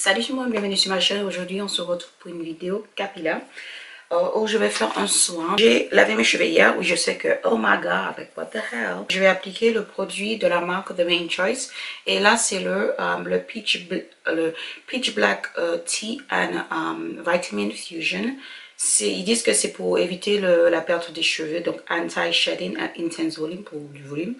Salut tout le monde, bienvenue sur ma chaîne. Aujourd'hui on se retrouve pour une vidéo capillaire où je vais faire un soin. J'ai lavé mes cheveux hier où je sais que oh my god, like what the hell. Je vais appliquer le produit de la marque The Main Choice et là c'est le Peach Black Tea and Vitamin Fusion. Ils disent que c'est pour éviter la perte des cheveux, donc anti-shedding and intense volume pour du volume.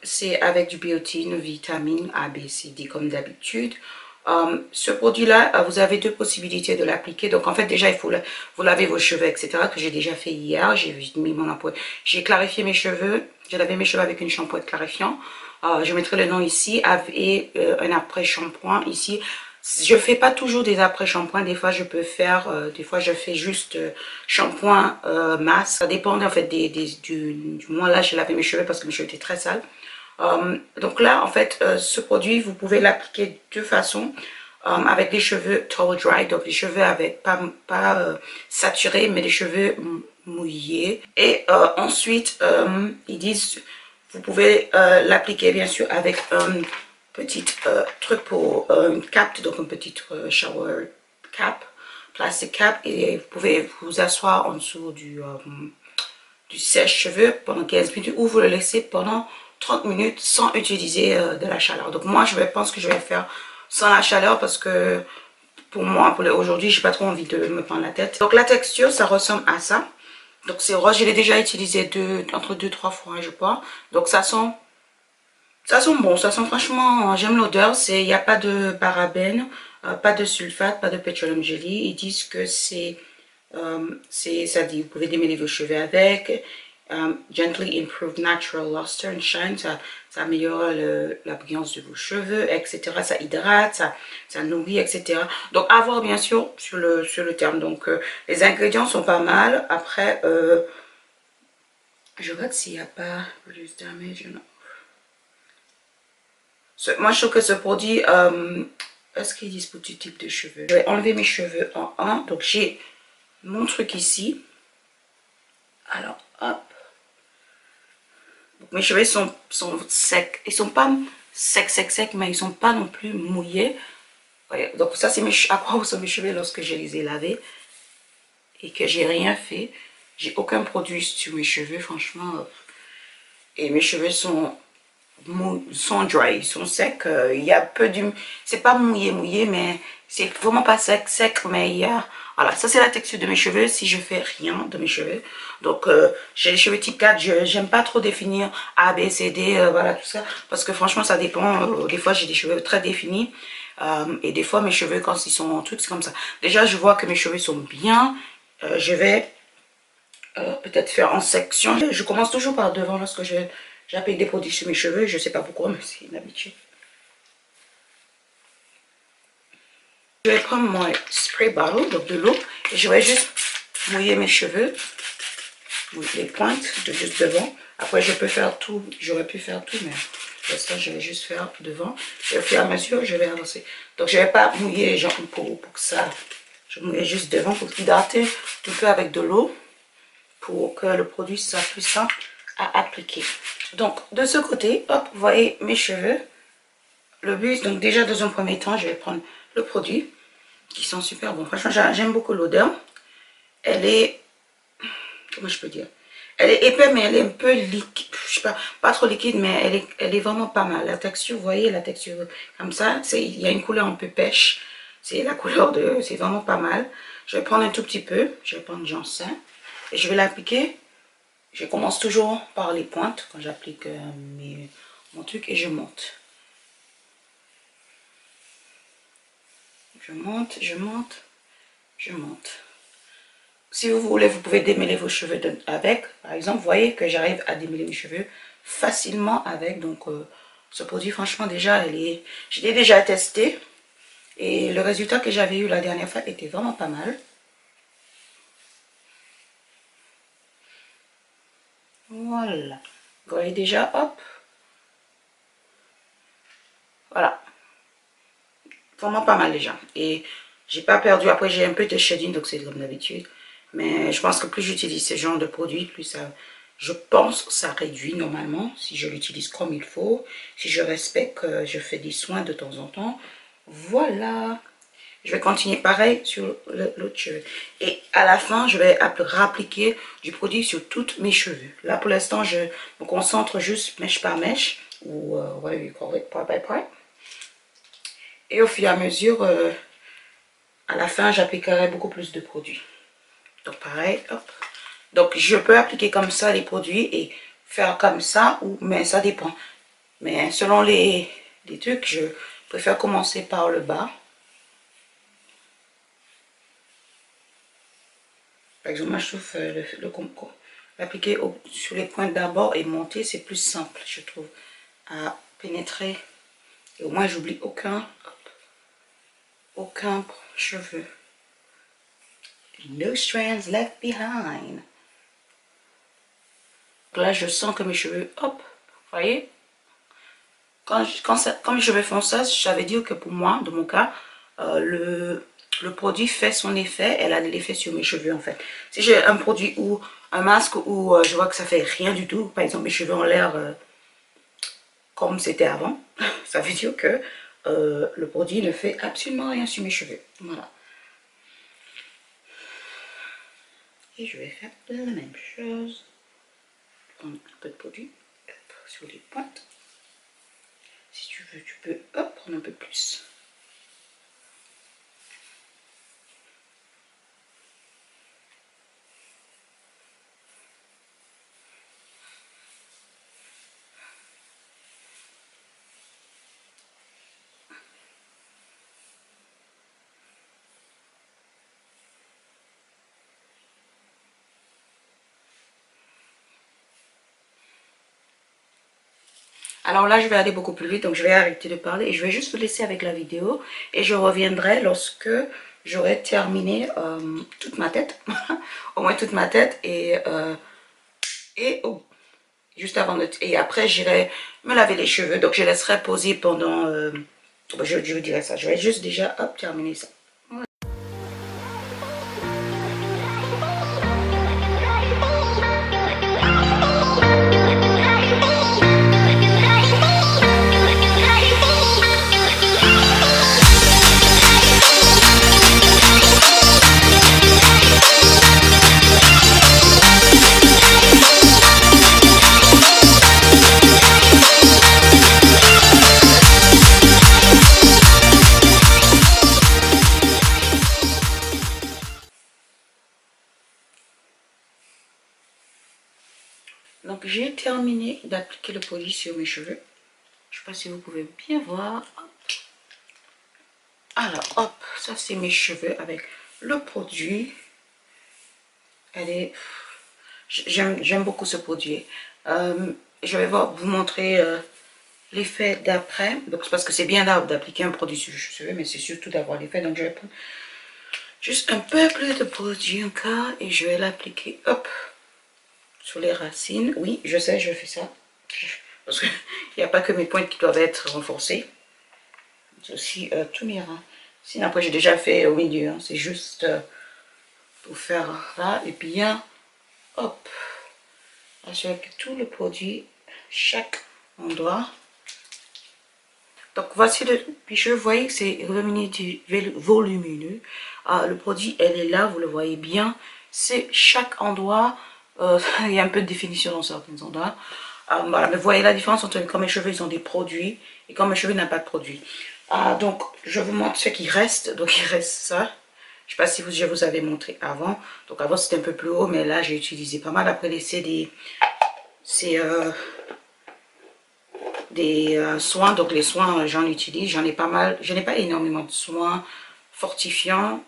C'est avec du biotine, vitamine A, B, C, D comme d'habitude. Ce produit là vous avez deux possibilités de l'appliquer. Donc en fait déjà il faut vous laver vos cheveux, etc., que j'ai déjà fait hier. J'ai mis mon emploi, j'ai clarifié mes cheveux, j'ai lavé mes cheveux avec une shampoing clarifiant. Je mettrai le nom ici et un après shampoing ici. Je fais pas toujours des après shampoing, des fois je peux faire, des fois je fais juste shampoing masse. Ça dépend en fait du moment. Là j'ai lavé mes cheveux parce que mes cheveux étaient très sales. Donc là en fait ce produit vous pouvez l'appliquer de deux façons, avec des cheveux towel dry, donc les cheveux avec pas saturés mais les cheveux mouillés, et ensuite ils disent vous pouvez l'appliquer bien sûr avec un petit truc pour une cape, donc une petite shower cap, plastic cap, et vous pouvez vous asseoir en dessous du sèche-cheveux pendant 15 minutes ou vous le laissez pendant 30 minutes sans utiliser de la chaleur. Donc moi je pense que je vais faire sans la chaleur parce que pour moi, aujourd'hui, j'ai pas trop envie de me prendre la tête. Donc la texture, ça ressemble à ça. Donc c'est rose, je l'ai déjà utilisé entre 2-3 fois je crois. Donc ça sent bon, ça sent franchement, j'aime l'odeur. Il n'y a pas de parabènes, pas de sulfate, pas de petroleum jelly. Ils disent que ça dit, vous pouvez démêler vos cheveux avec. Gently improve natural luster and shine, ça améliore la brillance de vos cheveux, etc. Ça hydrate, ça nourrit, etc. Donc à voir bien sûr sur le terme. Donc les ingrédients sont pas mal. Après je regarde s'il n'y a pas plus damage. Non. Moi je trouve que ce produit est-ce qu'il dit pour tout type de cheveux. Je vais enlever mes cheveux en un. Donc j'ai mon truc ici. Alors hop. Donc, mes cheveux sont secs. Ils sont pas secs, mais ils sont pas non plus mouillés. Voyez. Donc ça c'est à quoi sont mes cheveux lorsque je les ai lavés et que j'ai rien fait. J'ai aucun produit sur mes cheveux, franchement. Et mes cheveux sont dry, ils sont secs. Il y a peu du... C'est pas mouillé, mais c'est vraiment pas sec, mais il y a... Voilà, ça c'est la texture de mes cheveux si je fais rien de mes cheveux. Donc j'ai les cheveux type 4, j'aime pas trop définir A, B, C, D, voilà tout ça. Parce que franchement ça dépend, des fois j'ai des cheveux très définis. Et des fois mes cheveux quand ils sont en truc c'est comme ça. Déjà je vois que mes cheveux sont bien. Je vais peut-être faire en section. Je commence toujours par devant lorsque j'applique des produits sur mes cheveux. Je sais pas pourquoi mais c'est une habitude. Je vais prendre mon spray bottle, donc de l'eau, et je vais juste mouiller mes cheveux, les pointes de juste devant. Après je peux faire tout, j'aurais pu faire tout, mais pour ça je vais juste faire devant. Et au fur et à mesure je vais avancer. Donc je vais pas mouiller genre pour que ça, je mouille juste devant pour hydrater tout peu avec de l'eau pour que le produit soit plus simple à appliquer. Donc de ce côté, hop, vous voyez mes cheveux. Le but, donc déjà dans un premier temps, je vais prendre le produit qui sont super bons. Franchement, j'aime beaucoup l'odeur. Elle est, comment je peux dire, elle est épaisse mais elle est un peu liquide, je sais pas trop liquide, mais elle est vraiment pas mal. La texture, vous voyez la texture comme ça, il y a une couleur un peu pêche. C'est la couleur c'est vraiment pas mal. Je vais prendre un tout petit peu, je vais prendre genre ça et je vais l'appliquer. Je commence toujours par les pointes quand j'applique mon truc et je monte. Je monte, je monte, je monte. Si vous voulez, vous pouvez démêler vos cheveux avec. Par exemple, vous voyez que j'arrive à démêler mes cheveux facilement avec. Donc, ce produit, franchement, déjà, je l'ai déjà testé. Et le résultat que j'avais eu la dernière fois était vraiment pas mal. Voilà. Vous voyez déjà, hop. Voilà. Vraiment pas mal déjà. Et j'ai pas perdu. Après, j'ai un peu de shedding, donc c'est comme d'habitude. Mais je pense que plus j'utilise ce genre de produit, plus ça, je pense que ça réduit normalement. Si je l'utilise comme il faut, si je respecte, que je fais des soins de temps en temps. Voilà. Je vais continuer pareil sur l'autre cheveu. Et à la fin, je vais appliquer du produit sur toutes mes cheveux. Là, pour l'instant, je me concentre juste mèche par mèche. Ou, whatever you call it, part by part. Et au fur et à mesure, à la fin, j'appliquerai beaucoup plus de produits. Donc, pareil, hop. Donc, je peux appliquer comme ça les produits et faire comme ça, mais ça dépend. Mais selon les trucs, je préfère commencer par le bas. Par exemple, moi je trouve l'appliquer sur les pointes d'abord et monter, c'est plus simple, je trouve, à pénétrer. Et au moins, j'oublie aucun cheveu. No strands left behind. Là, je sens que mes cheveux, hop, vous voyez, quand mes cheveux font ça, ça veut dire que pour moi, dans mon cas, le produit fait son effet, elle a de l'effet sur mes cheveux en fait. Si j'ai un produit ou un masque où je vois que ça fait rien du tout, par exemple mes cheveux ont l'air comme c'était avant, ça veut dire que le produit ne fait absolument rien sur mes cheveux. Voilà. Et je vais faire la même chose. Prendre un peu de produit sur les pointes. Si tu veux, tu peux prendre un peu plus. Alors là, je vais aller beaucoup plus vite, donc je vais arrêter de parler et je vais juste vous laisser avec la vidéo. Et je reviendrai lorsque j'aurai terminé toute ma tête, au moins toute ma tête. Juste avant de... Et après, j'irai me laver les cheveux, donc je laisserai poser pendant... je vous dirai ça, je vais juste déjà terminer ça. Donc j'ai terminé d'appliquer le produit sur mes cheveux. Je ne sais pas si vous pouvez bien voir. Alors hop, ça c'est mes cheveux avec le produit. J'aime beaucoup ce produit. Je vais vous montrer l'effet d'après. Donc parce que c'est bien d'appliquer un produit sur les cheveux, mais c'est surtout d'avoir l'effet. Donc je vais prendre juste un peu plus de produit encore et je vais l'appliquer hop sur les racines. Oui, je sais, je fais ça. Parce qu'il n'y a pas que mes pointes qui doivent être renforcées. C'est aussi tous mes racines. Après, j'ai déjà fait au milieu. Hein. C'est juste pour faire là. Et puis, hop. Avec tout le produit, chaque endroit. Donc, voici le picheux. Vous voyez que c'est volumineux. Le produit, elle est là. Vous le voyez bien. C'est chaque endroit. Il y a un peu de définition dans certains endroits. Voilà, mais vous voyez la différence entre quand mes cheveux ils ont des produits et quand mes cheveux n'ont pas de produits. Donc je vous montre ce qui reste. Donc il reste ça. Je ne sais pas si je vous avais montré avant. Donc avant c'était un peu plus haut, mais là j'ai utilisé pas mal. Après c'est des soins. Donc les soins j'en utilise. J'en ai pas mal. Je n'ai pas énormément de soins fortifiants,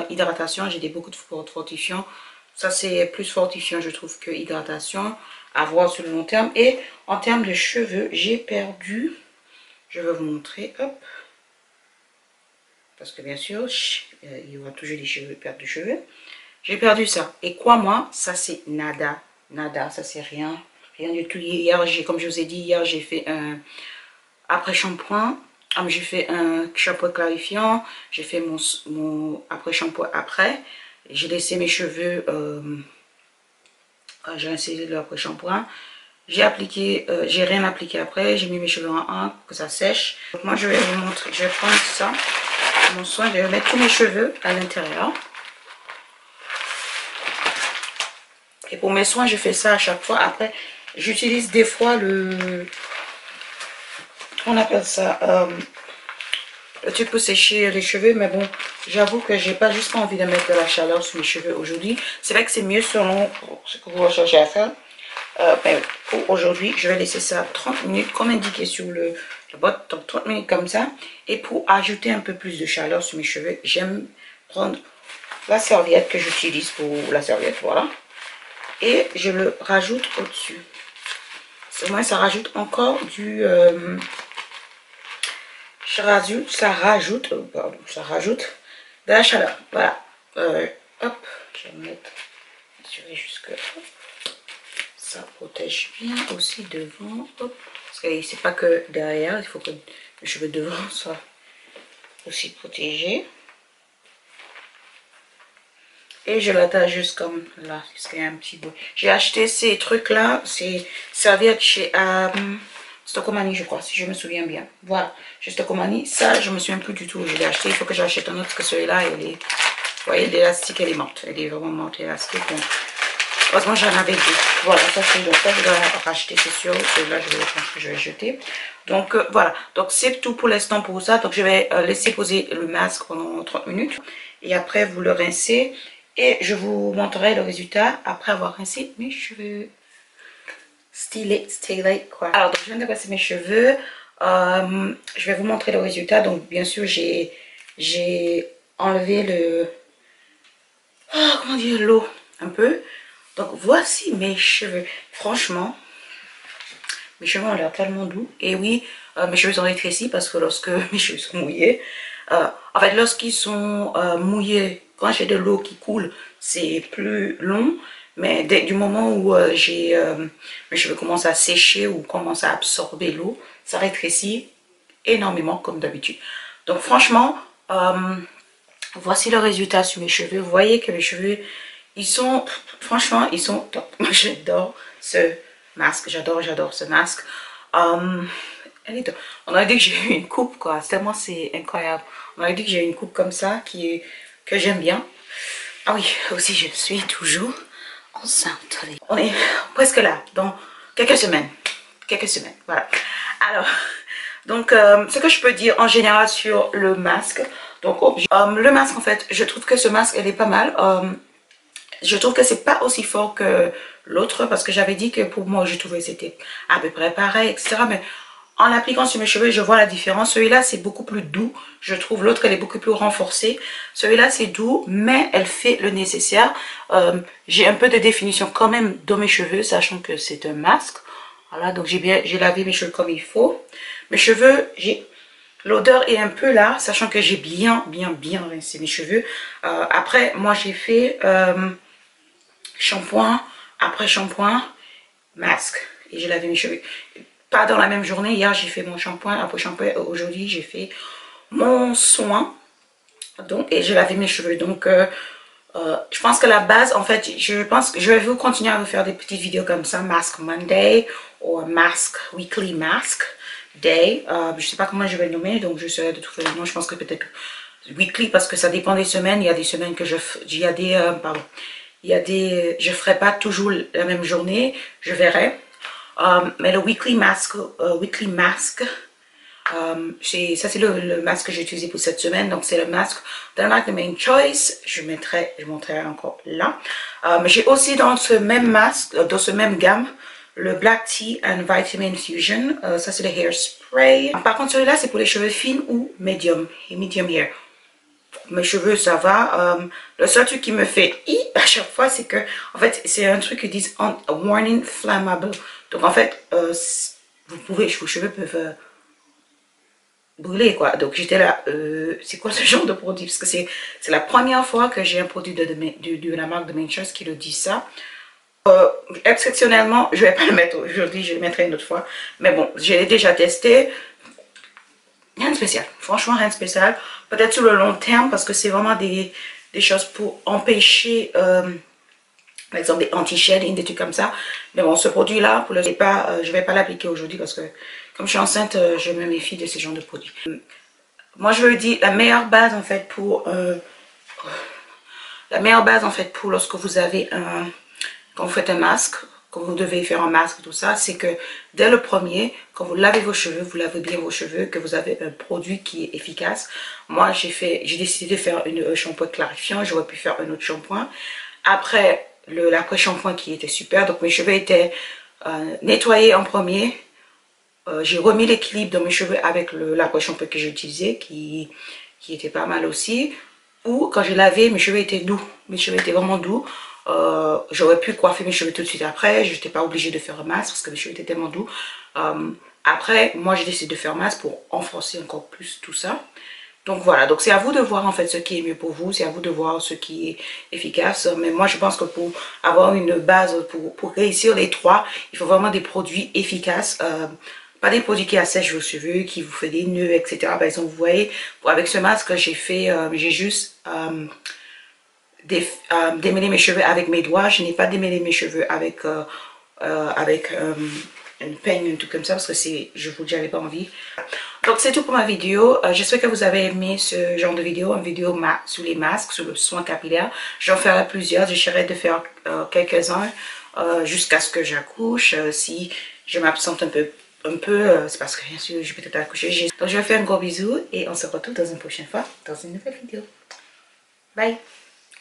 hydratation. J'ai beaucoup de fortifiants. Ça, c'est plus fortifiant, je trouve, que hydratation. À voir sur le long terme. Et en termes de cheveux, j'ai perdu. Je vais vous montrer. Hop. Parce que bien sûr, il y aura toujours des cheveux, perte de cheveux. J'ai perdu ça. Et quoi, moi, ça, c'est nada. Nada, ça, c'est rien. Rien du tout. Hier, comme je vous ai dit, hier, j'ai fait un après-shampoing. J'ai fait un shampoing clarifiant. J'ai fait mon après-shampoing après. J'ai laissé mes cheveux, j'ai laissé l'après-shampoing. j'ai rien appliqué après, j'ai mis mes cheveux en un, que ça sèche. Donc moi je vais vous montrer, je vais prendre ça, mon soin, je vais mettre tous mes cheveux à l'intérieur. Et pour mes soins, je fais ça à chaque fois. Après, j'utilise des fois on appelle ça, le truc pour sécher les cheveux, mais bon, j'avoue que j'ai pas juste envie de mettre de la chaleur sur mes cheveux aujourd'hui. C'est vrai que c'est mieux selon ce que vous recherchez à faire. Mais pour aujourd'hui, je vais laisser ça 30 minutes comme indiqué sur le bot, donc 30 minutes comme ça. Et pour ajouter un peu plus de chaleur sur mes cheveux, j'aime prendre la serviette que j'utilise pour la serviette, voilà. Et je le rajoute au-dessus. Au moins, ça rajoute encore du... ça rajoute de la chaleur. Voilà. Hop, je vais mettre... jusque... Ça protège bien aussi devant. Hop. Parce que c'est pas que derrière, il faut que les cheveux devant soient aussi protégés. Et je l'attache juste comme là, parce qu'il y a un petit bout. J'ai acheté ces trucs-là, ces serviettes chez Stocomanie, je crois, si je me souviens bien. Voilà, chez Stocomanie. Ça, je me souviens plus du tout où je l'ai acheté. Il faut que j'achète un autre, parce que celui-là, il est... Vous voyez, l'élastique, elle est morte. Elle est vraiment morte, l'élastique. Donc, heureusement, j'en avais deux. Voilà, ça, c'est donc ça, je dois racheter, c'est sûr. Celui-là, je pense que je vais jeter. Donc, voilà. Donc, c'est tout pour l'instant pour ça. Donc, je vais laisser poser le masque pendant 30 minutes. Et après, vous le rincez. Et je vous montrerai le résultat après avoir rincé mes cheveux. Stylé, quoi. Alors, donc, je viens de passer mes cheveux. Je vais vous montrer le résultat. Donc, bien sûr, j'ai enlevé le... Oh, comment dire, l'eau un peu. Donc, voici mes cheveux. Franchement, mes cheveux ont l'air tellement doux. Et oui, mes cheveux sont rétrécis parce que lorsque mes cheveux sont mouillés... en fait, lorsqu'ils sont mouillés, quand j'ai de l'eau qui coule, c'est plus long. Mais dès du moment où mes cheveux commencent à sécher ou commencent à absorber l'eau, ça rétrécit énormément comme d'habitude. Donc franchement, voici le résultat sur mes cheveux. Vous voyez que mes cheveux, ils sont, franchement, ils sont top. Moi, j'adore ce masque. J'adore ce masque. Elle est top. On a dit que j'ai eu une coupe, quoi. Tellement c'est incroyable. On a dit que j'ai une coupe comme ça que j'aime bien. Ah oui, aussi je suis toujours enceinte. On est presque là, dans quelques semaines. Voilà. Alors, donc ce que je peux dire en général sur le masque. Donc, le masque, en fait, je trouve que ce masque, elle est pas mal. Je trouve que c'est pas aussi fort que l'autre parce que j'avais dit que pour moi, je trouvais que c'était à peu près pareil, etc. Mais en l'appliquant sur mes cheveux, je vois la différence. Celui-là, c'est beaucoup plus doux. Je trouve l'autre, elle est beaucoup plus renforcée. Celui-là, c'est doux, mais elle fait le nécessaire. J'ai un peu de définition quand même dans mes cheveux, sachant que c'est un masque. Voilà, donc j'ai lavé mes cheveux comme il faut. Mes cheveux, l'odeur est un peu là, sachant que j'ai bien rincé mes cheveux. Après, moi, j'ai fait shampoing, après shampoing, masque. Et j'ai lavé mes cheveux. Pas dans la même journée. Hier, j'ai fait mon shampoing. Après shampoing, aujourd'hui, j'ai fait mon soin. Donc, et j'ai lavé mes cheveux. Donc, je pense que la base, en fait, je pense que je vais continuer à vous faire des petites vidéos comme ça. Mask Monday ou Mask Weekly Mask Day. Je sais pas comment je vais le nommer. Donc, je serai de trouver le nom. Je pense que peut-être weekly parce que ça dépend des semaines. Il y a des semaines que je ferai pas toujours la même journée. Je verrai. Mais le weekly mask, ça c'est le masque que j'ai utilisé pour cette semaine. Donc c'est le masque de la marque de Main Choice. Je montrerai encore là. Mais j'ai aussi dans ce même masque, dans ce même gamme, le Black Tea and Vitamin Fusion. Ça c'est le hairspray. Par contre celui-là c'est pour les cheveux fines ou medium hair. Mes cheveux ça va. Le seul truc qui me fait à chaque fois c'est que en fait c'est un truc qui dit warning flammable. Donc en fait vos cheveux peuvent brûler quoi. Donc j'étais là, c'est quoi ce genre de produit? Parce que c'est la première fois que j'ai un produit de la marque de Main Choice qui le dit ça. Exceptionnellement je vais pas le mettre aujourd'hui, je le mettrai une autre fois. Mais bon, je l'ai déjà testé. Rien de spécial, franchement rien de spécial. Peut-être sur le long terme parce que c'est vraiment des choses pour empêcher par exemple des anti-shedding, des trucs comme ça. Mais bon, ce produit-là, pour le pas, je vais pas l'appliquer aujourd'hui parce que comme je suis enceinte, je me méfie de ces genres de produits. Moi, je veux dire, la meilleure base en fait pour lorsque vous avez quand vous faites un masque, quand vous devez faire un masque, tout ça, c'est que dès le premier, quand vous lavez vos cheveux, vous lavez bien vos cheveux, que vous avez un produit qui est efficace. Moi, j'ai décidé de faire un shampoing clarifiant, j'aurais pu faire un autre shampoing. Après, l'après-shampoing qui était super, donc mes cheveux étaient nettoyés en premier. J'ai remis l'équilibre dans mes cheveux avec l'après-shampoing que j'utilisais, qui était pas mal aussi. Ou quand j'ai lavé, mes cheveux étaient doux, mes cheveux étaient vraiment doux. J'aurais pu coiffer mes cheveux tout de suite après, je n'étais pas obligée de faire un masque parce que mes cheveux étaient tellement doux. Après, moi j'ai décidé de faire un masque pour renforcer encore plus tout ça. Donc voilà, donc c'est à vous de voir en fait ce qui est mieux pour vous, c'est à vous de voir ce qui est efficace. Mais moi je pense que pour avoir une base, pour réussir les trois, il faut vraiment des produits efficaces. Pas des produits qui assèchent vos cheveux, qui vous fait des nœuds, etc. Par exemple, vous voyez, avec ce masque, j'ai juste démêlé mes cheveux avec mes doigts. Je n'ai pas démêlé mes cheveux avec une peigne, un truc comme ça, parce que je vous dis, j'avais pas envie. Donc c'est tout pour ma vidéo. J'espère que vous avez aimé ce genre de vidéo, une vidéo sur les masques, sur le soin capillaire. J'en ferai plusieurs, j'essaierai de faire quelques-uns jusqu'à ce que j'accouche. Si je m'absente un peu, c'est parce que bien sûr je vais peut-être accoucher. Donc je vais faire un gros bisou et on se retrouve dans une prochaine fois dans une nouvelle vidéo. Bye,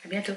à bientôt.